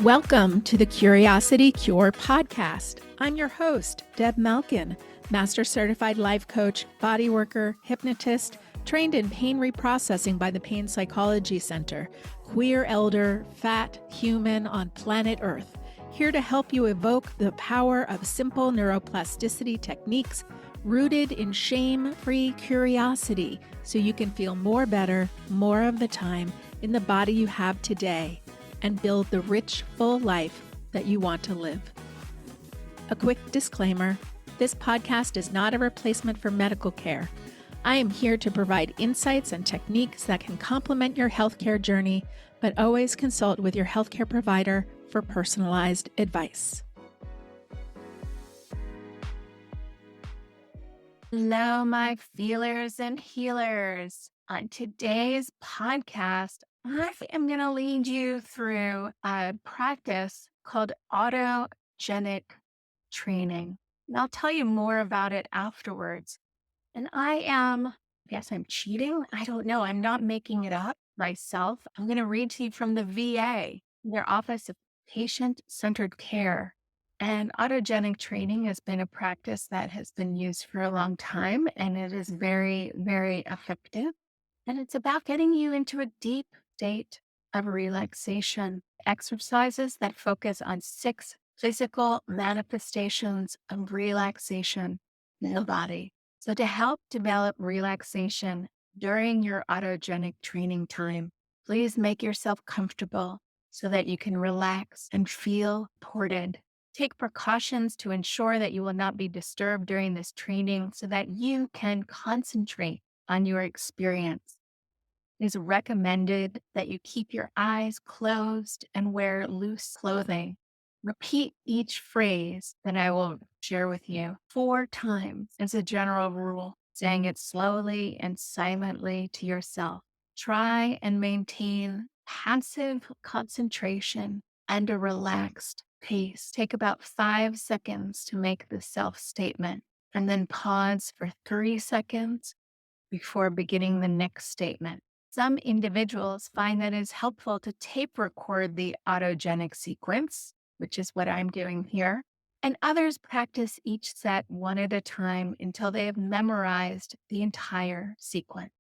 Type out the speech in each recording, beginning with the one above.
Welcome to the Curiosity Cure podcast. I'm your host, Deb Malkin, Master Certified Life Coach, Body Worker, Hypnotist, trained in pain reprocessing by the Pain Psychology Center, queer elder, fat human on planet Earth, here to help you evoke the power of simple neuroplasticity techniques rooted in shame-free curiosity so you can feel more better, more of the time in the body you have today, and build the rich, full life that you want to live. A quick disclaimer, this podcast is not a replacement for medical care. I am here to provide insights and techniques that can complement your healthcare journey, but always consult with your healthcare provider for personalized advice. Hello, my feelers and healers. On today's podcast, I am going to lead you through a practice called Autogenic Training. And I'll tell you more about it afterwards. And I guess I'm cheating. I don't know. I'm not making it up myself. I'm going to read to you from the VA, their Office of Patient-Centered Care. And autogenic training has been a practice that has been used for a long time, and it is very, very effective. And it's about getting you into a deep state of relaxation. Exercises that focus on 6 physical manifestations of relaxation in the body. So to help develop relaxation during your autogenic training time, please make yourself comfortable so that you can relax and feel supported. Take precautions to ensure that you will not be disturbed during this training so that you can concentrate on your experience. It is recommended that you keep your eyes closed and wear loose clothing. Repeat each phrase that I will share with you 4 times as a general rule, saying it slowly and silently to yourself. Try and maintain passive concentration and a relaxed pace. Take about 5 seconds to make the self-statement, and then pause for 3 seconds before beginning the next statement. Some individuals find that it is helpful to tape record the autogenic sequence, which is what I'm doing here, and others practice each set one at a time until they have memorized the entire sequence.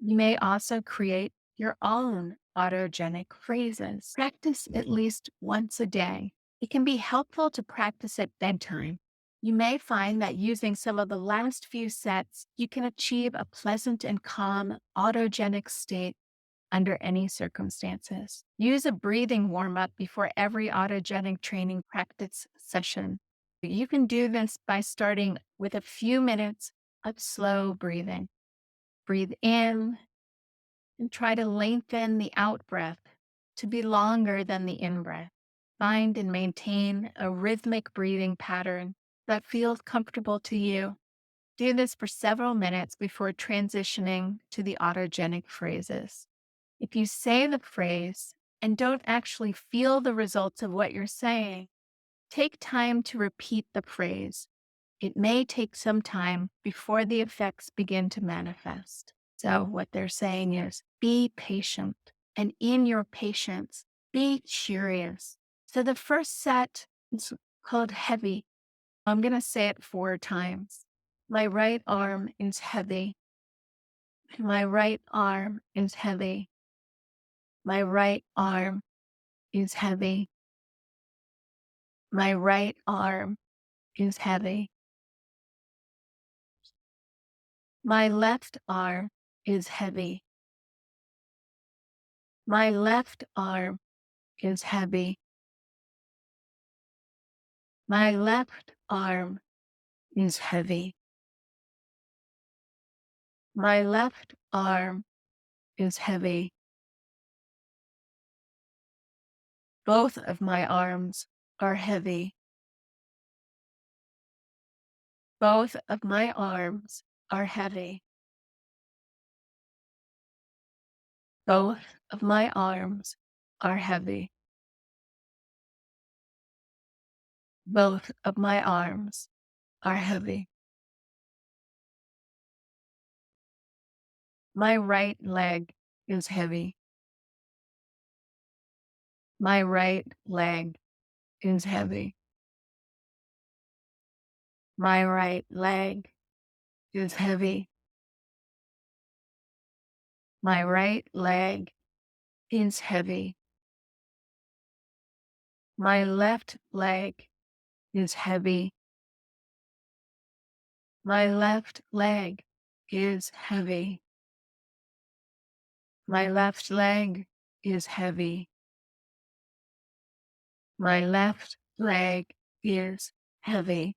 You may also create your own autogenic phrases. Practice at least once a day. It can be helpful to practice at bedtime. You may find that using some of the last few sets, you can achieve a pleasant and calm autogenic state under any circumstances. Use a breathing warm-up before every autogenic training practice session. You can do this by starting with a few minutes of slow breathing. Breathe in and try to lengthen the out breath to be longer than the in breath. Find and maintain a rhythmic breathing pattern that feels comfortable to you. Do this for several minutes before transitioning to the autogenic phrases. If you say the phrase and don't actually feel the results of what you're saying, take time to repeat the phrase. It may take some time before the effects begin to manifest. So what they're saying is be patient, and in your patience, be curious. So the first set is called heavy. I'm going to say it 4 times. My right arm is heavy. My right arm is heavy. My right arm is heavy. My right arm is heavy. My left arm is heavy. My left arm is heavy. My left arm is heavy. My left arm is heavy. Both of my arms are heavy. Both of my arms are heavy. Both of my arms are heavy. Both of my arms are heavy. My right leg is heavy. My right leg is heavy. My right leg is heavy. My right leg is heavy. My left leg is heavy. My left leg is heavy. My left leg is heavy. My left leg is heavy.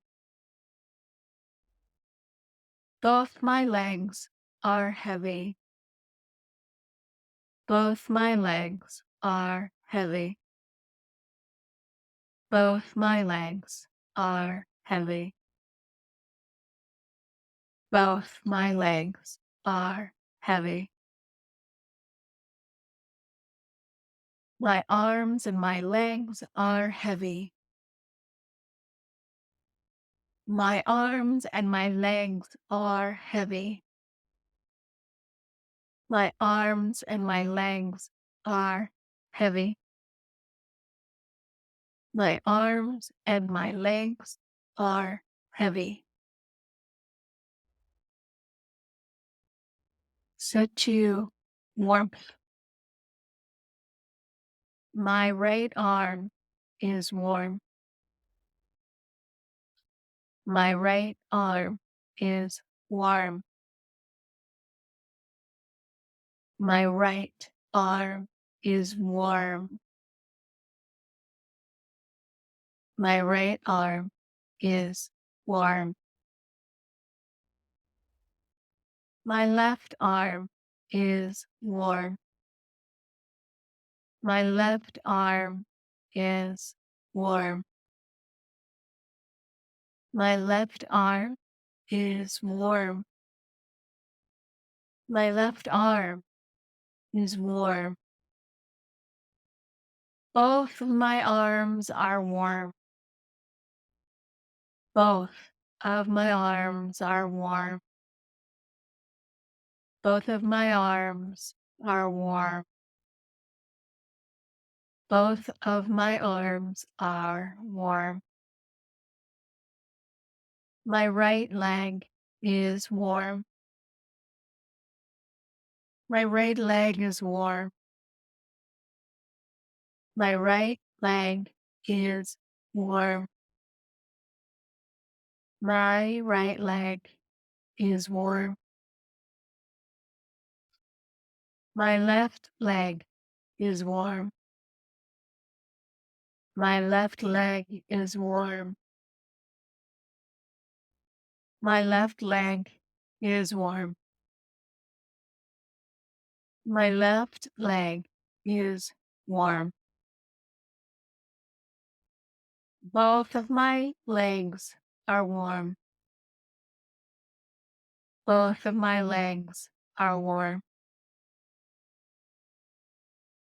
Both my legs are heavy. Both my legs are heavy. Both my legs are heavy. Both my legs are heavy. My arms and my legs are heavy. My arms and my legs are heavy. My arms and my legs are heavy. My arms and my legs are heavy. Set to warmth. My right arm is warm. My right arm is warm. My right arm is warm. My right arm is warm. My left arm is warm. My left arm is warm. My left arm is warm. My left arm is warm. Both of my arms are warm. Both of my arms are warm. Both of my arms are warm. Both of my arms are warm. My right leg is warm. My right leg is warm. My right leg is warm. My right leg is warm. My left leg is warm. My left leg is warm. My left leg is warm. My left leg is warm. Both of my legs are warm. Both of my legs are warm.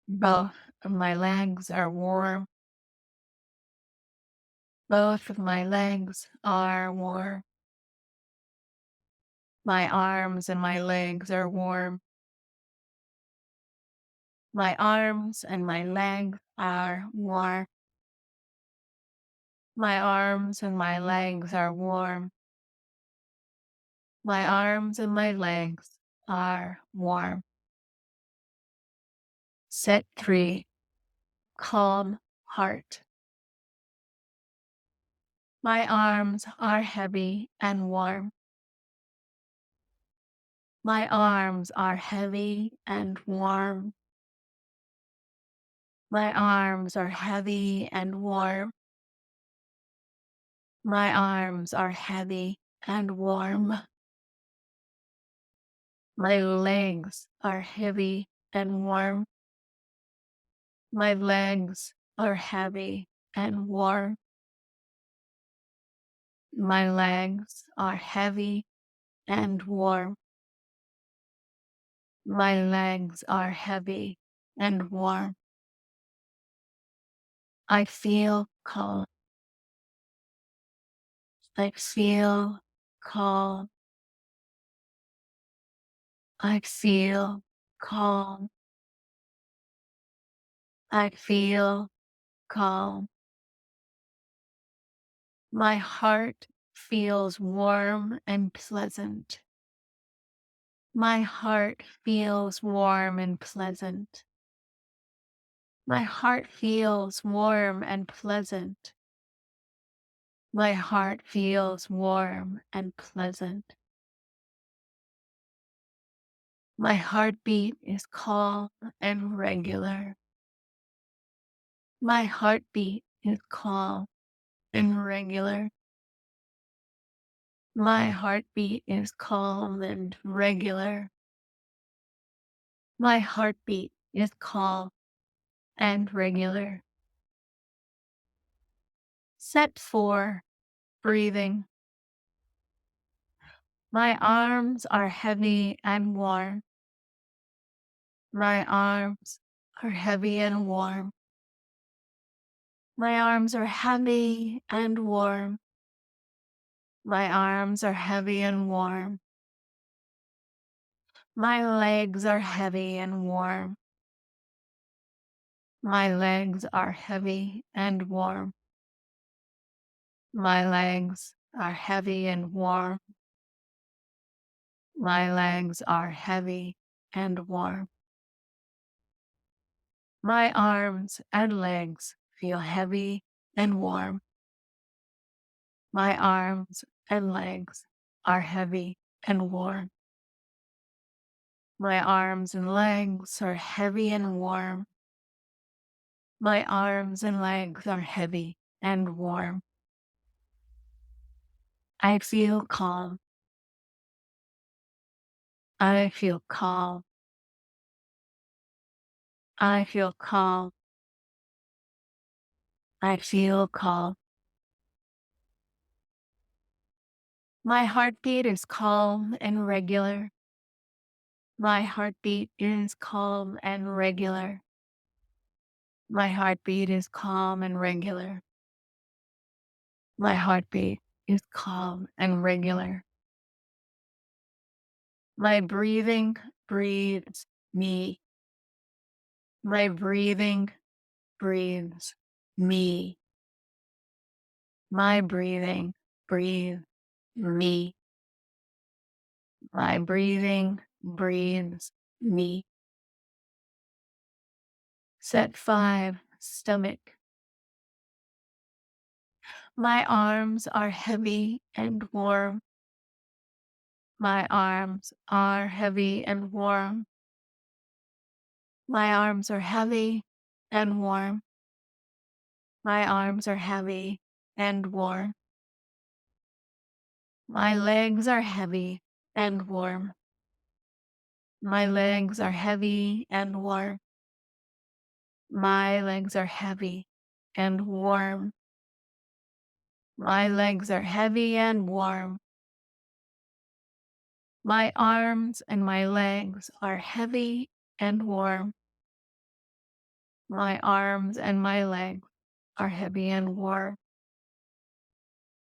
Both of my legs are warm. Both of my legs are warm. My arms and my legs are warm. My arms and my legs are warm. My arms and my legs are warm. My arms and my legs are warm. Set 3. Calm heart. My arms are heavy and warm. My arms are heavy and warm. My arms are heavy and warm. My arms are heavy and warm. My legs are heavy and warm. My legs are heavy and warm. My legs are heavy and warm. My legs are heavy and warm. I feel calm. I feel calm. I feel calm. I feel calm. My heart feels warm and pleasant. My heart feels warm and pleasant. My heart feels warm and pleasant. My heart feels warm and pleasant. My heartbeat is calm and regular. My heartbeat is calm and regular. My heartbeat is calm and regular. My heartbeat is calm and regular. Set 4. Breathing. My arms are heavy and warm. My arms are heavy and warm. My arms are heavy and warm. My arms are heavy and warm. My legs are heavy and warm. My legs are heavy and warm. My legs are heavy and warm. My legs are heavy and warm. My arms and legs feel heavy and warm. My arms and legs are heavy and warm. My arms and legs are heavy and warm. My arms and legs are heavy and warm. I feel calm. I feel calm. I feel calm. I feel calm. My heartbeat is calm and regular. My heartbeat is calm and regular. My heartbeat is calm and regular. My heartbeat is calm and regular. My breathing breathes me. My breathing breathes me. My breathing breathes me. My breathing breathes me. Set 5. Stomach. My arms are heavy and warm. My arms are heavy and warm. My arms are heavy and warm. My arms are heavy and warm. My legs are heavy and warm. My legs are heavy and warm. My legs are heavy and warm. My legs are heavy and warm. My arms and my legs are heavy and warm. My arms and my legs are heavy and warm.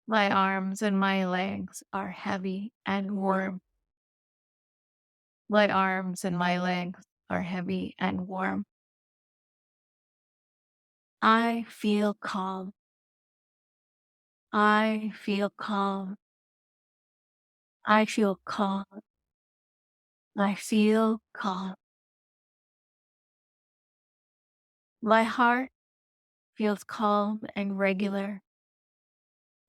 My arms and my legs are heavy and warm. My arms and my legs are heavy and warm. I feel calm. I feel calm. I feel calm. I feel calm. My heart feels calm and regular.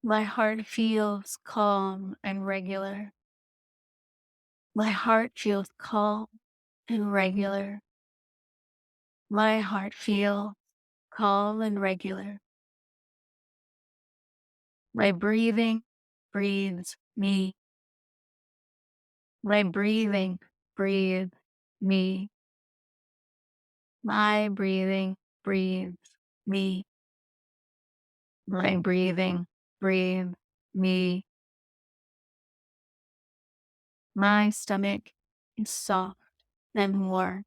My heart feels calm and regular. My heart feels calm and regular. My heart feels calm and regular. My breathing breathes me. My breathing breathes me. My breathing breathes me. My breathing breathes me. My stomach is soft and warm.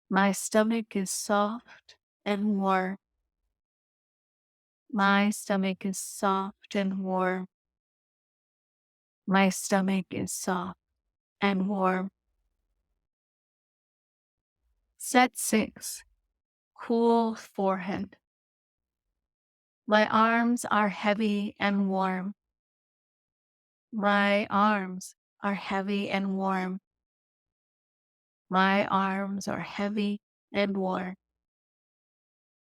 My stomach is soft and warm. My stomach is soft and warm. My stomach is soft and warm. Set 6. cool forehead. My arms are heavy and warm. My arms are heavy and warm. My arms are heavy and warm.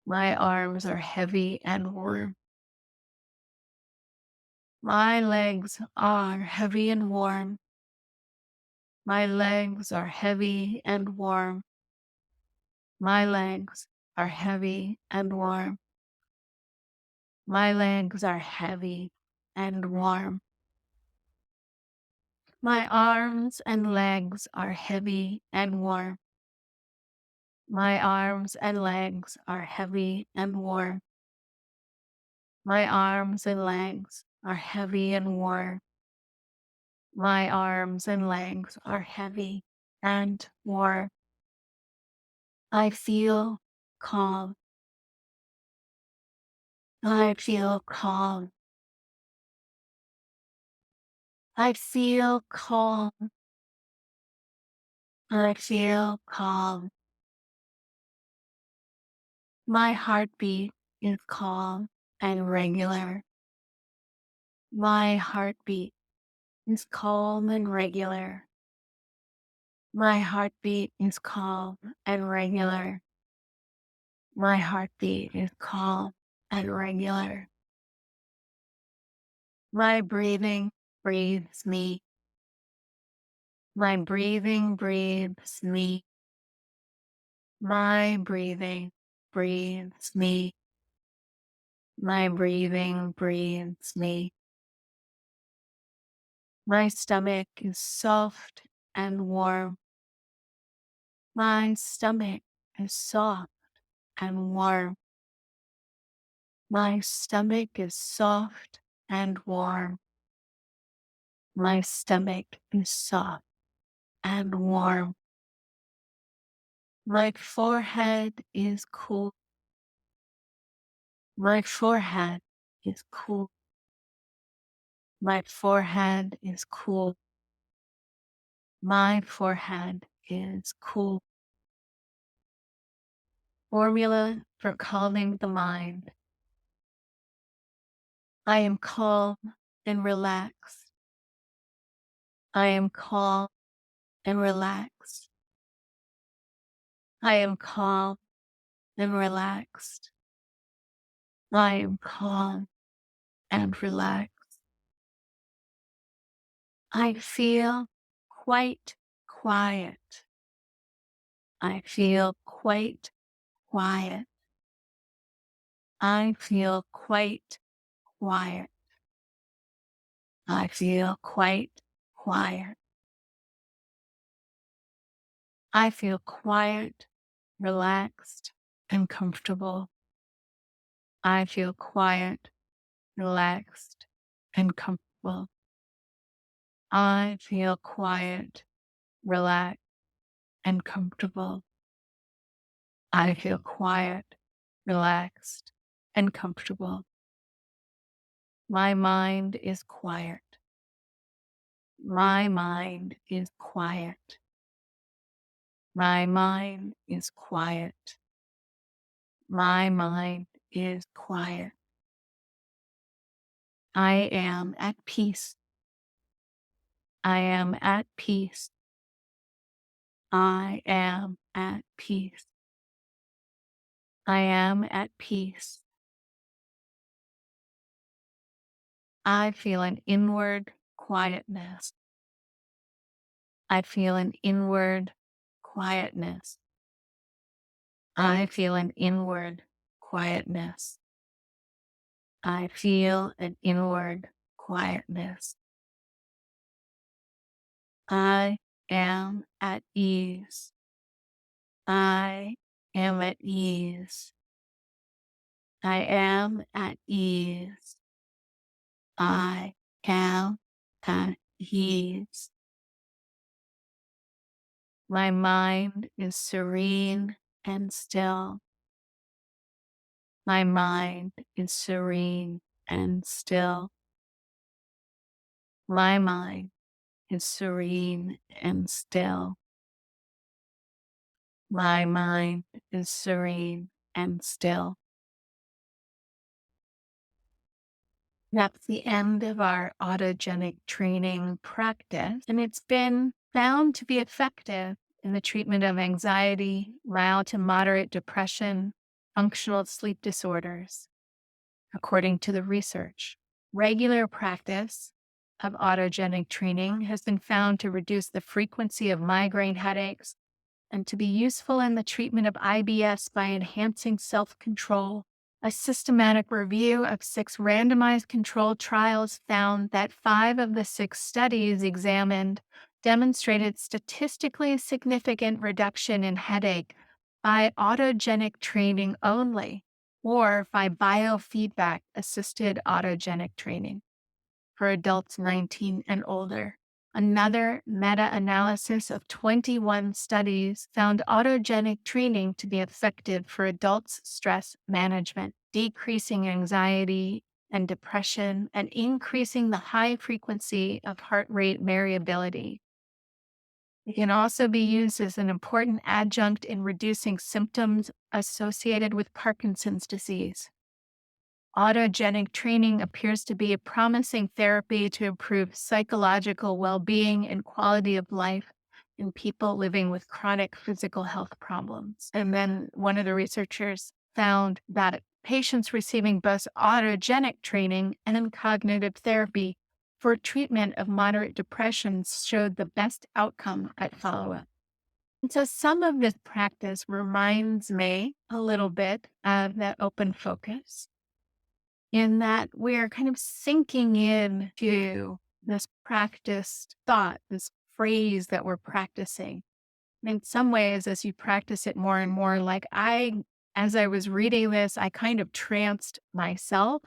My arms are heavy and warm. My legs are heavy and warm. My legs are heavy and warm. My legs are heavy and warm. My legs are heavy and warm. My arms and legs are heavy and warm. My arms and legs are heavy and warm. My arms and legs are heavy and warm. My arms and legs are heavy and warm. I feel calm. I feel calm. I feel calm. I feel calm. My heartbeat is calm and regular. My heartbeat is calm and regular. My heartbeat is calm and regular. My heartbeat is calm and regular. My breathing breathes me. My breathing breathes me. My breathing breathes me. My breathing breathes me. My stomach is soft and warm. My stomach is soft and warm. My stomach is soft and warm. My stomach is soft and warm. My forehead is cool. My forehead is cool. My forehead is cool. My forehead is cool. Formula for calming the mind. I am calm and relaxed. I am calm and relaxed. I am calm and relaxed. I am calm and relaxed. I feel quite quiet. I feel quite quiet. I feel quite quiet. I feel quite quiet. I feel quiet, relaxed, and comfortable. I feel quiet, relaxed, and comfortable. I feel quiet, relaxed, and comfortable. I feel quiet, relaxed, and comfortable. My mind is quiet. My mind is quiet. My mind is quiet. My mind is quiet. I am at peace. I am at peace. I am at peace. I am at peace. I feel an inward quietness. I feel an inward quietness. I feel an inward quietness. I feel an inward quietness. I am at ease. I am at ease. I am at ease. I am at ease. My mind is serene and still. My mind is serene and still. My mind is serene and still. My mind is serene and still. That's the end of our autogenic training practice, and it's been found to be effective in the treatment of anxiety, mild to moderate depression, functional sleep disorders, according to the research. Regular practice of autogenic training has been found to reduce the frequency of migraine headaches and to be useful in the treatment of IBS by enhancing self control. A systematic review of 6 randomized controlled trials found that 5 of the 6 studies examined demonstrated statistically significant reduction in headache by autogenic training only, or by biofeedback assisted autogenic training for adults 19 and older. Another meta-analysis of 21 studies found autogenic training to be effective for adults' stress management, decreasing anxiety and depression, and increasing the high frequency of heart rate variability. It can also be used as an important adjunct in reducing symptoms associated with Parkinson's disease. Autogenic training appears to be a promising therapy to improve psychological well-being and quality of life in people living with chronic physical health problems. And then one of the researchers found that patients receiving both autogenic training and cognitive therapy for treatment of moderate depression showed the best outcome at follow-up. And so some of this practice reminds me a little bit of that open focus, in that we're kind of sinking in to this practiced thought, this phrase that we're practicing. And in some ways, as you practice it more and more, as I was reading this, I kind of tranced myself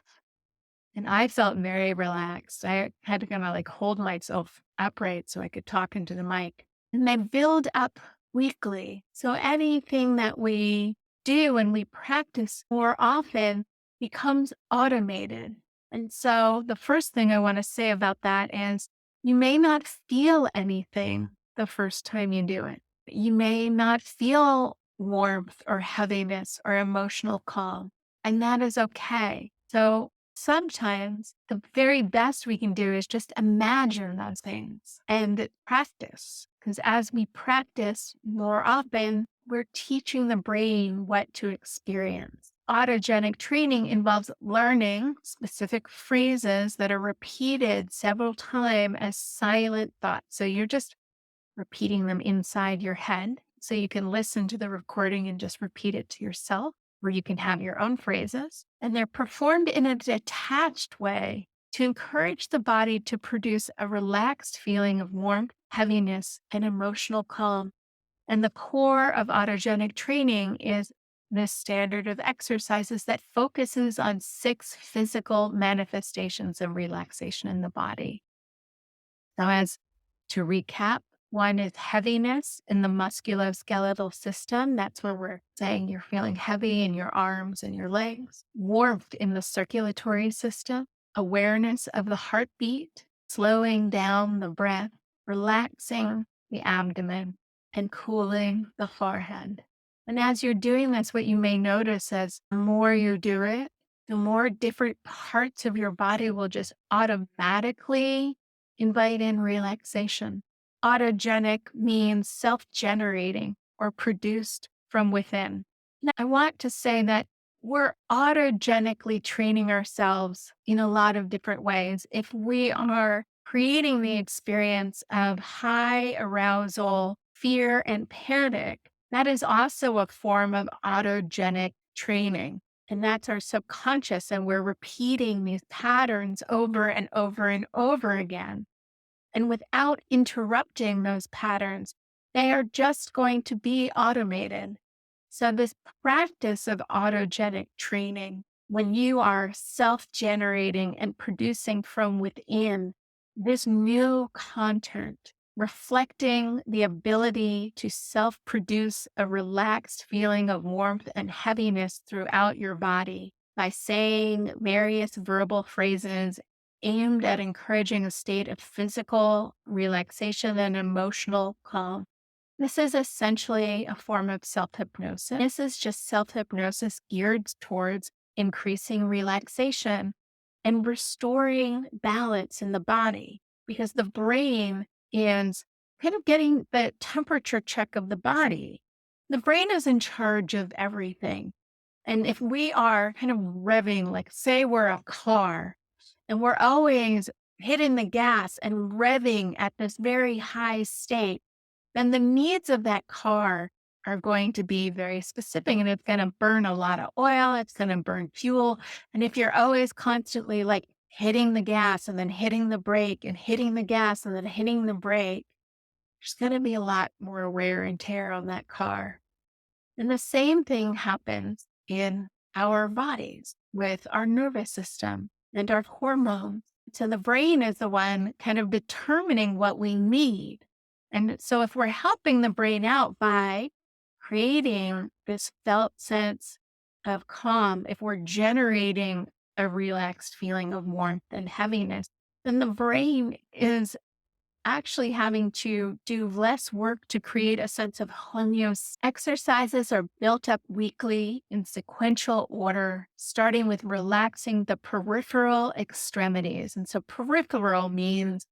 and I felt very relaxed. I had to kind of hold myself upright so I could talk into the mic. And they build up weekly. So anything that we do and we practice more often becomes automated. And so the first thing I want to say about that is you may not feel anything the first time you do it. You may not feel warmth or heaviness or emotional calm, and that is okay. So sometimes the very best we can do is just imagine those things and practice. Because as we practice more often, we're teaching the brain what to experience. Autogenic training involves learning specific phrases that are repeated several times as silent thoughts. So you're just repeating them inside your head. So you can listen to the recording and just repeat it to yourself, or you can have your own phrases. And they're performed in a detached way to encourage the body to produce a relaxed feeling of warmth, heaviness, and emotional calm. And the core of autogenic training is this standard of exercises that focuses on 6 physical manifestations of relaxation in the body. So as to recap, one is heaviness in the musculoskeletal system. That's where we're saying you're feeling heavy in your arms and your legs. Warmth in the circulatory system, awareness of the heartbeat, slowing down the breath, relaxing the abdomen, and cooling the forehead. And as you're doing this, what you may notice is the more you do it, the more different parts of your body will just automatically invite in relaxation. Autogenic means self-generating or produced from within. Now, I want to say that we're autogenically training ourselves in a lot of different ways. If we are creating the experience of high arousal, fear, and panic, that is also a form of autogenic training. And that's our subconscious. And we're repeating these patterns over and over and over again. And without interrupting those patterns, they are just going to be automated. So this practice of autogenic training, when you are self-generating and producing from within this new content, reflecting the ability to self-produce a relaxed feeling of warmth and heaviness throughout your body by saying various verbal phrases aimed at encouraging a state of physical relaxation and emotional calm. This is essentially a form of self hypnosis. This is just self hypnosis geared towards increasing relaxation and restoring balance in the body because the brain is kind of getting the temperature check of the body. The brain is in charge of everything. And if we are kind of revving, like say we're a car and we're always hitting the gas and revving at this very high state, then the needs of that car are going to be very specific and it's going to burn a lot of oil. It's going to burn fuel. And if you're always constantly like hitting the gas and then hitting the brake and hitting the gas and then hitting the brake, there's going to be a lot more wear and tear on that car. And the same thing happens in our bodies with our nervous system and our hormones. So the brain is the one kind of determining what we need. And so if we're helping the brain out by creating this felt sense of calm, if we're generating a relaxed feeling of warmth and heaviness, then the brain is actually having to do less work to create a sense of homeostasis. Exercises are built up weekly in sequential order, starting with relaxing the peripheral extremities. And so peripheral means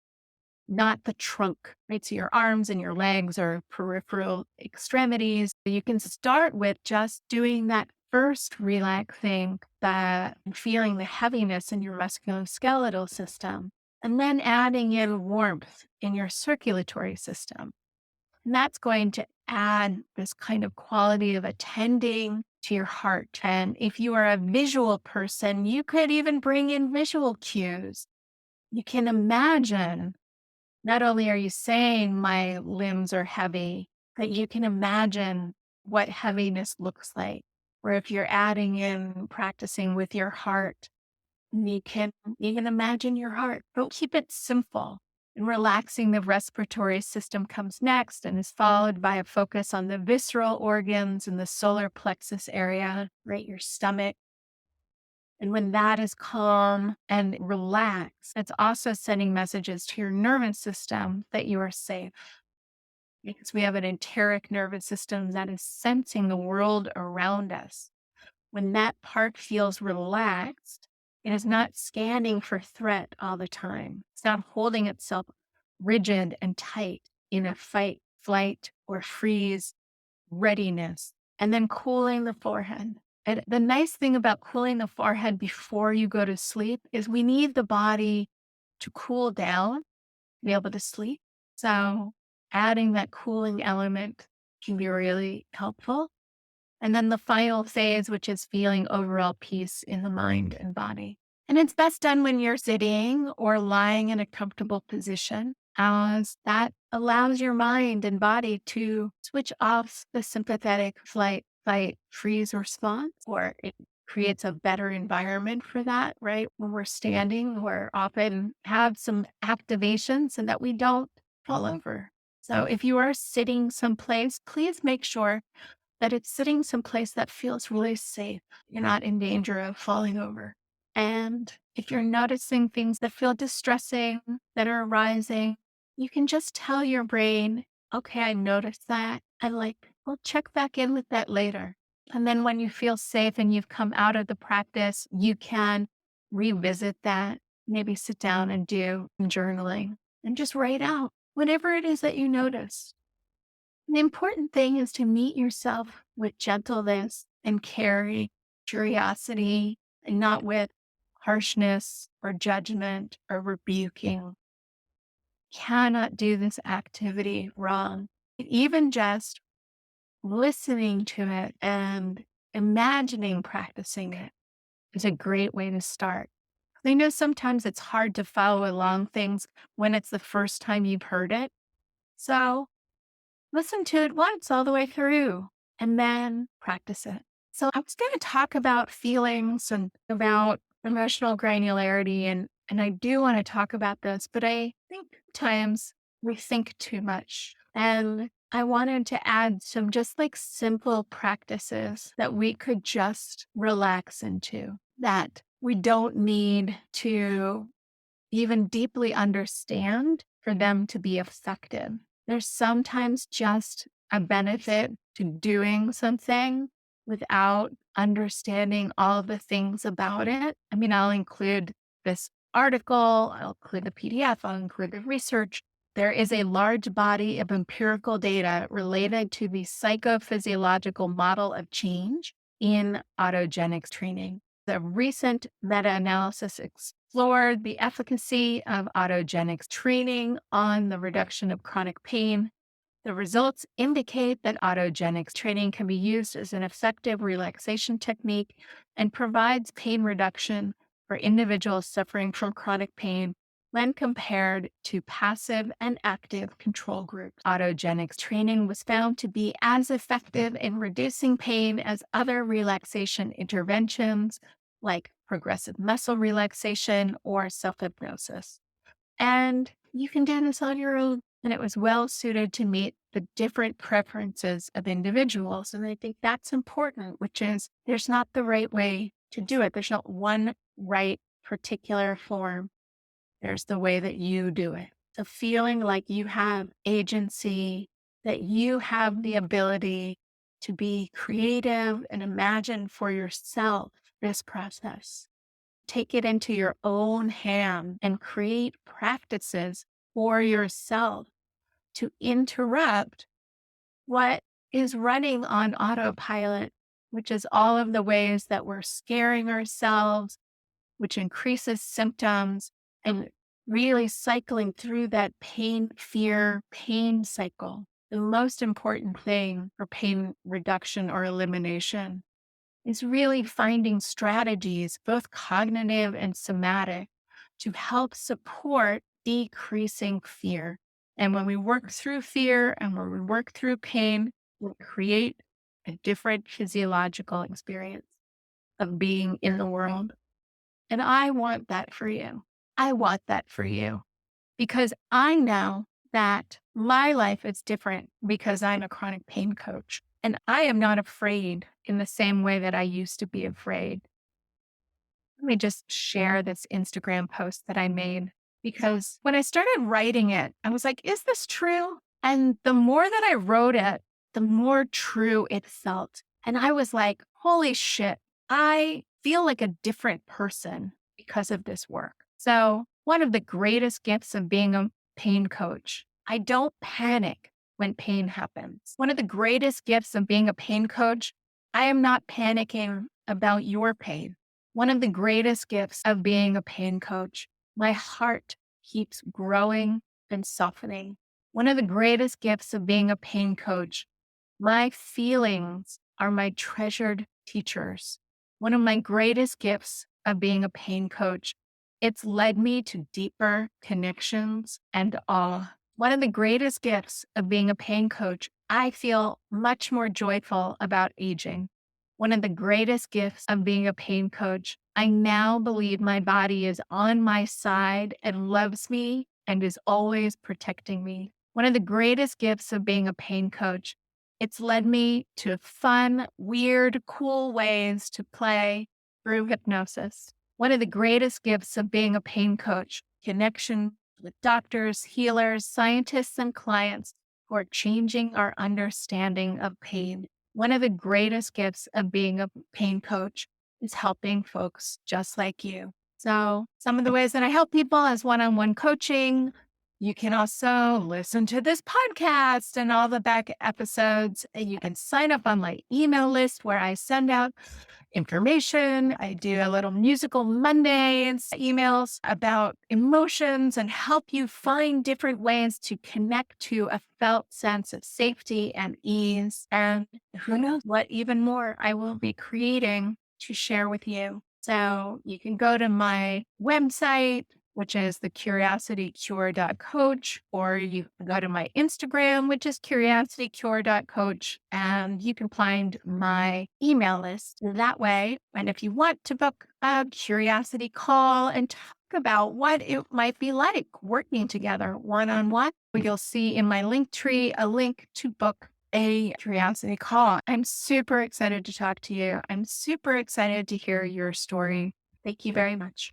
not the trunk, right? So your arms and your legs are peripheral extremities. You can start with just doing that first relaxing, that feeling the heaviness in your musculoskeletal system, and then adding in warmth in your circulatory system. And that's going to add this kind of quality of attending to your heart. And if you are a visual person, you could even bring in visual cues. You can imagine not only are you saying my limbs are heavy, but you can imagine what heaviness looks like. Or if you're adding in practicing with your heart, you can even imagine your heart, but keep it simple. And relaxing the respiratory system comes next and is followed by a focus on the visceral organs and the solar plexus area, right? Your stomach. And when that is calm and relaxed, it's also sending messages to your nervous system that you are safe. Because we have an enteric nervous system that is sensing the world around us. When that part feels relaxed, it is not scanning for threat all the time. It's not holding itself rigid and tight in a fight, flight, or freeze readiness, and then cooling the forehead. And the nice thing about cooling the forehead before you go to sleep is we need the body to cool down to be able to sleep. So adding that cooling element can be really helpful. And then the final phase, which is feeling overall peace in the mind and body. And it's best done when you're sitting or lying in a comfortable position, as that allows your mind and body to switch off the sympathetic flight, fight, freeze response, or it creates a better environment for that, right? When we're standing, we're often have some activations and that we don't fall over. So if you are sitting someplace, please make sure that it's sitting someplace that feels really safe. You're not in danger of falling over. And if you're noticing things that feel distressing, that are arising, you can just tell your brain, okay, I noticed that. We'll check back in with that later. And then when you feel safe and you've come out of the practice, you can revisit that, maybe sit down and do journaling and just write out whatever it is that you notice. The important thing is to meet yourself with gentleness and caring, curiosity, and not with harshness or judgment or rebuking. Cannot do this activity wrong. Even just listening to it and imagining practicing it is a great way to start. I know sometimes it's hard to follow along things when it's the first time you've heard it. So listen to it once all the way through and then practice it. So I was going to talk about feelings and about emotional granularity and I do want to talk about this, but I think times we think too much. And I wanted to add some just like simple practices that we could just relax into, that we don't need to even deeply understand for them to be effective. There's sometimes just a benefit to doing something without understanding all of the things about it. I mean, I'll include this article, I'll include the PDF, I'll include the research. There is a large body of empirical data related to the psychophysiological model of change in autogenic training. The recent meta-analysis explored the efficacy of autogenic training on the reduction of chronic pain. The results indicate that autogenic training can be used as an effective relaxation technique and provides pain reduction for individuals suffering from chronic pain when compared to passive and active control groups. Autogenic training was found to be as effective in reducing pain as other relaxation interventions like progressive muscle relaxation or self-hypnosis. And you can do this on your own. And it was well suited to meet the different preferences of individuals. And I think that's important, which is there's not the right way to do it. There's not one right particular form. There's the way that you do it. So feeling like you have agency, that you have the ability to be creative and imagine for yourself this process. Take it into your own hand and create practices for yourself to interrupt what is running on autopilot, which is all of the ways that we're scaring ourselves, which increases symptoms, and really cycling through that pain, fear, pain cycle. The most important thing for pain reduction or elimination is really finding strategies, both cognitive and somatic, to help support decreasing fear. And when we work through fear and when we work through pain, we create a different physiological experience of being in the world. And I want that for you. I want that for you because I know that my life is different because I'm a chronic pain coach. And I am not afraid in the same way that I used to be afraid. Let me just share this Instagram post that I made because when I started writing it, I was like, is this true? And the more that I wrote it, the more true it felt. And I was like, holy shit, I feel like a different person because of this work. So one of the greatest gifts of being a pain coach, I don't panic when pain happens. One of the greatest gifts of being a pain coach, I am not panicking about your pain. One of the greatest gifts of being a pain coach, my heart keeps growing and softening. One of the greatest gifts of being a pain coach, my feelings are my treasured teachers. One of my greatest gifts of being a pain coach, it's led me to deeper connections and awe. One of the greatest gifts of being a pain coach, I feel much more joyful about aging. One of the greatest gifts of being a pain coach, I now believe my body is on my side and loves me and is always protecting me. One of the greatest gifts of being a pain coach, it's led me to fun, weird, cool ways to play through hypnosis. One of the greatest gifts of being a pain coach, connection with doctors, healers, scientists, and clients who are changing our understanding of pain. One of the greatest gifts of being a pain coach is helping folks just like you. So some of the ways that I help people is one-on-one coaching. You can also listen to this podcast and all the back episodes. And you can sign up on my email list where I send out information. I do a little musical Mondays emails about emotions and help you find different ways to connect to a felt sense of safety and ease. And who knows what even more I will be creating to share with you. So you can go to my website, which is thecuriositycure.coach, or you can go to my Instagram, which is curiositycure.coach, and you can find my email list that way. And if you want to book a curiosity call and talk about what it might be like working together one-on-one, you'll see in my link tree a link to book a curiosity call. I'm super excited to talk to you. I'm super excited to hear your story. Thank you very much.